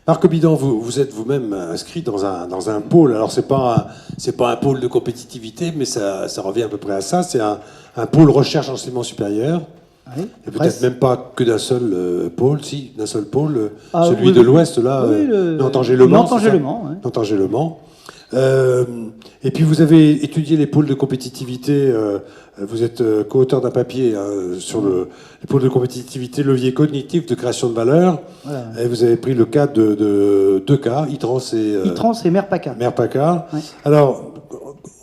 Marc Bidan, vous êtes vous-même inscrit dans un pôle. Alors, c'est pas un pôle de compétitivité, mais ça revient à peu près à ça. C'est un pôle recherche enseignement supérieur. Oui, Et peut-être même pas que d'un seul pôle, si, d'un seul pôle, celui oui, de l'Ouest, là, Nantes-Angers-Le-Mans. Nantes-Angers-Le-Mans, ouais. Nantes-Angers-Le-Mans. Et puis vous avez étudié les pôles de compétitivité, vous êtes co-auteur d'un papier sur les pôles de compétitivité, levier cognitif de création de valeur, Voilà. Et vous avez pris le cas de deux cas, Itrans Itrans et Mère-Paca. Mère-Paca. Ouais. Alors,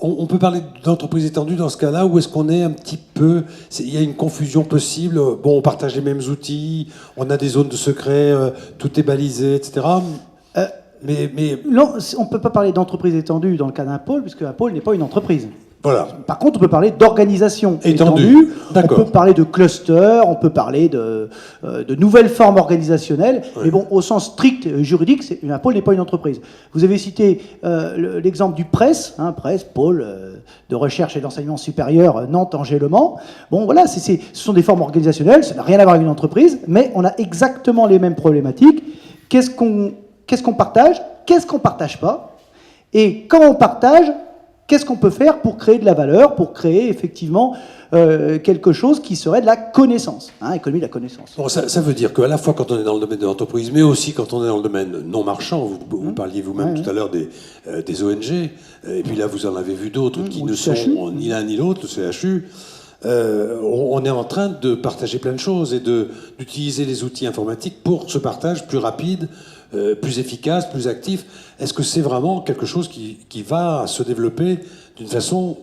on peut parler d'entreprise étendue dans ce cas-là, ou est-ce qu'on est un petit peu... Il y a une confusion possible, bon, on partage les mêmes outils, on a des zones de secret, tout est balisé, etc. Mais Non, on ne peut pas parler d'entreprise étendue dans le cas d'un pôle, puisque un pôle n'est pas une entreprise. voilà. Par contre, on peut parler d'organisation Étendue. étendue, on D'accord. peut parler de cluster, on peut parler de nouvelles formes organisationnelles, Ouais. mais bon, au sens strict juridique, un pôle n'est pas une entreprise. Vous avez cité l'exemple du PRES, pôle de recherche et d'enseignement supérieur Nantes-Angers-Le-Mans. Bon, voilà, ce sont des formes organisationnelles, ça n'a rien à voir avec une entreprise, mais on a exactement les mêmes problématiques. Qu'est-ce qu'on partage? Qu'est-ce qu'on ne partage pas? Et quand on partage, qu'est-ce qu'on peut faire pour créer de la valeur, pour créer effectivement quelque chose qui serait de la connaissance, économie de la connaissance. Bon, ça veut dire qu'à la fois quand on est dans le domaine de l'entreprise, mais aussi quand on est dans le domaine non marchand, vous parliez vous-même tout à l'heure des ONG, et puis là vous en avez vu d'autres qui ne sont ni l'un ni l'autre, le CHU. On est en train de partager plein de choses et d'utiliser les outils informatiques pour ce partage plus rapide, plus efficace, plus actif. Est-ce que c'est vraiment quelque chose qui va se développer d'une façon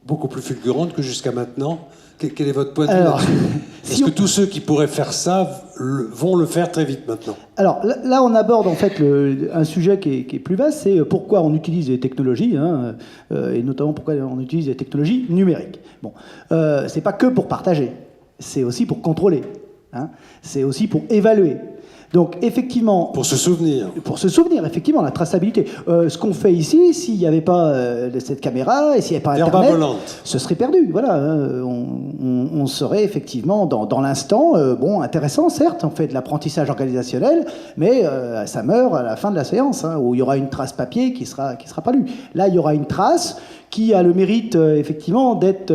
beaucoup plus fulgurante que jusqu'à maintenant? Quel est votre point de vue là-dessus? Est-ce que tous ceux qui pourraient faire ça vont le faire très vite maintenant? Alors là, on aborde en fait un sujet qui est plus vaste, c'est pourquoi on utilise les technologies, et notamment pourquoi on utilise les technologies numériques. Bon, c'est pas que pour partager, c'est aussi pour contrôler, c'est aussi pour évaluer. Donc effectivement... Pour se souvenir. Pour se souvenir, effectivement, la traçabilité. Ce qu'on fait ici, s'il n'y avait pas cette caméra et s'il n'y avait pas Internet, ce serait perdu. Voilà, on serait effectivement dans l'instant, intéressant, certes, on fait de l'apprentissage organisationnel, mais ça meurt à la fin de la séance, où il y aura une trace papier qui sera pas lue. Là, il y aura une trace qui a le mérite, effectivement, d'être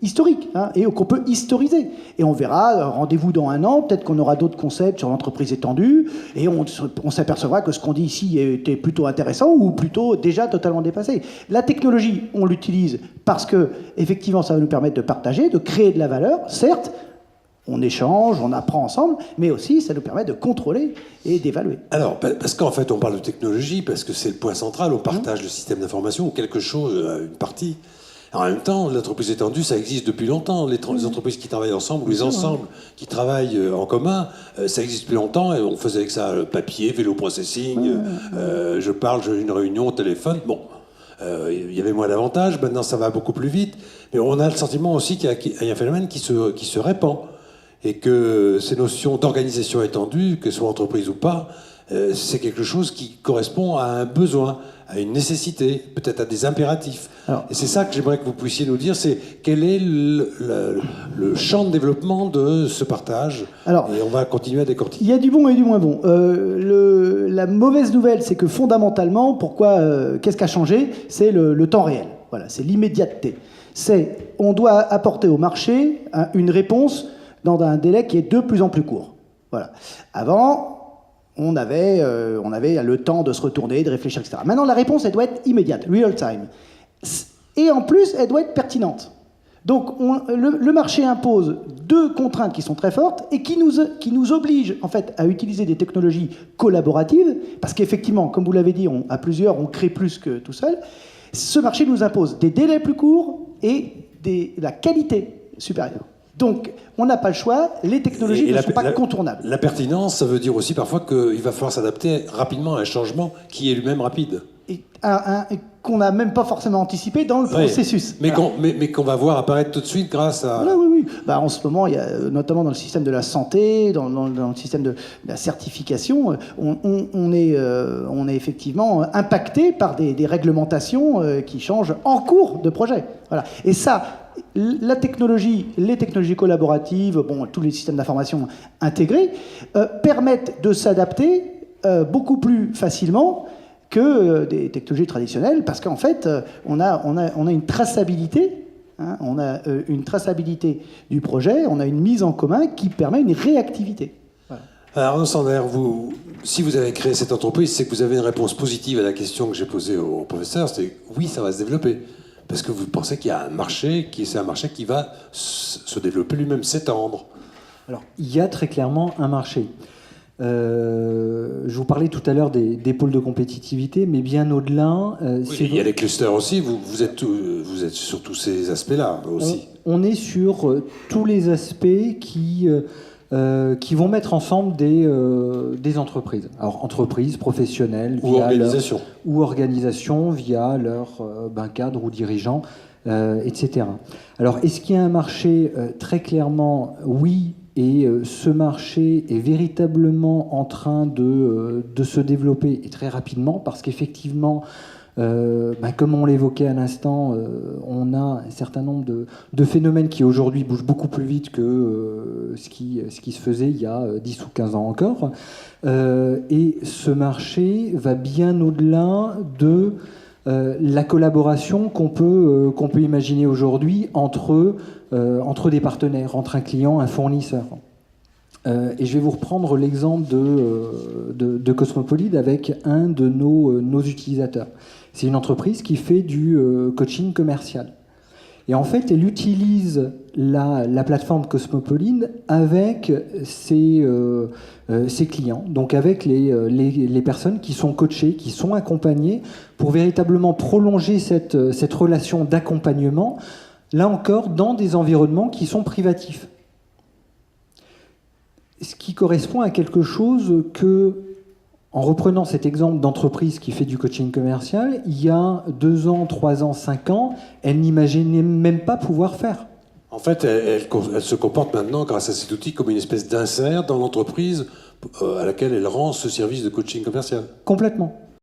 historique, et qu'on peut historiser. Et on verra, rendez-vous dans 1 an, peut-être qu'on aura d'autres concepts sur l'entreprise étendue, et on s'apercevra que ce qu'on dit ici était plutôt intéressant ou plutôt déjà totalement dépassé. La technologie, on l'utilise parce que, effectivement, ça va nous permettre de partager, de créer de la valeur, certes, on échange, on apprend ensemble, mais aussi ça nous permet de contrôler et d'évaluer. Alors, parce qu'en fait, on parle de technologie, parce que c'est le point central, on partage le système d'information ou quelque chose, une partie. En même temps, l'entreprise étendue, ça existe depuis longtemps. Les entreprises qui travaillent ensemble, ou les ensembles qui travaillent en commun, ça existe depuis longtemps. Et on faisait avec ça le papier, vélo processing, je parle, j'ai une réunion au téléphone. Bon, il y avait moins d'avantages, maintenant ça va beaucoup plus vite. Mais on a le sentiment aussi qu'il y a un phénomène qui se répand. Et que ces notions d'organisation étendue, que ce soit entreprise ou pas, c'est quelque chose qui correspond à un besoin, à une nécessité, peut-être à des impératifs. Alors, et c'est ça que j'aimerais que vous puissiez nous dire, c'est quel est le champ de développement de ce partage. Alors, et on va continuer à décortiquer. Il y a du bon et du moins bon. La mauvaise nouvelle, c'est que fondamentalement, qu'est-ce qui a changé? C'est le temps réel. Voilà, c'est l'immédiateté. On doit apporter au marché une réponse dans un délai qui est de plus en plus court. Voilà. Avant, on avait le temps de se retourner, de réfléchir, etc. Maintenant, la réponse, elle doit être immédiate, real time. Et en plus, elle doit être pertinente. Donc, le marché impose 2 contraintes qui sont très fortes et qui nous obligent, en fait, à utiliser des technologies collaboratives, parce qu'effectivement, comme vous l'avez dit, à plusieurs, on crée plus que tout seul. Ce marché nous impose des délais plus courts et la qualité supérieure. Donc, on n'a pas le choix, les technologies ne sont pas contournables. La pertinence, ça veut dire aussi parfois qu'il va falloir s'adapter rapidement à un changement qui est lui-même rapide. Et qu'on n'a même pas forcément anticipé dans le processus. Mais qu'on va voir apparaître tout de suite grâce à... Voilà, oui. En ce moment, il y a, notamment dans le système de la santé, dans le système de la certification, on est effectivement impacté par des réglementations qui changent en cours de projet. Voilà. Et ça... les technologies collaboratives, tous les systèmes d'information intégrés permettent de s'adapter beaucoup plus facilement que des technologies traditionnelles, parce qu'en fait, on a une traçabilité, hein, on a une traçabilité du projet, on a une mise en commun qui permet une réactivité. Voilà. Alors, Arnaud Sander, si vous avez créé cette entreprise, c'est que vous avez une réponse positive à la question que j'ai posée au professeur, c'est oui, ça va se développer. Parce que vous pensez qu'il y a un marché, c'est un marché qui va se développer lui-même, s'étendre. Alors, il y a très clairement un marché. Je vous parlais tout à l'heure des pôles de compétitivité, mais bien au-delà... il y a les clusters aussi, vous êtes sur tous ces aspects-là aussi. On est sur tous les aspects qui vont mettre ensemble des entreprises. Alors, entreprises, professionnelles... Ou organisations via leur cadre ou dirigeants, etc. Alors, est-ce qu'il y a un marché très clairement, oui, et ce marché est véritablement en train de se développer, et très rapidement, parce qu'effectivement, comme on l'évoquait à l'instant, on a un certain nombre de phénomènes qui aujourd'hui bougent beaucoup plus vite que ce qui se faisait il y a 10 ou 15 ans encore. Et ce marché va bien au-delà de la collaboration qu'on peut imaginer aujourd'hui entre des partenaires, entre un client, un fournisseur. Et je vais vous reprendre l'exemple de Cosmopolide avec un de nos utilisateurs. C'est une entreprise qui fait du coaching commercial. Et en fait, elle utilise la plateforme Cosmopolide avec ses clients, donc avec les personnes qui sont coachées, qui sont accompagnées, pour véritablement prolonger cette relation d'accompagnement, là encore, dans des environnements qui sont privatifs. Ce qui correspond à quelque chose que, en reprenant cet exemple d'entreprise qui fait du coaching commercial, il y a 2 ans, 3 ans, 5 ans, elle n'imaginait même pas pouvoir faire. En fait, elle se comporte maintenant, grâce à cet outil, comme une espèce d'insert dans l'entreprise à laquelle elle rend ce service de coaching commercial. Complètement.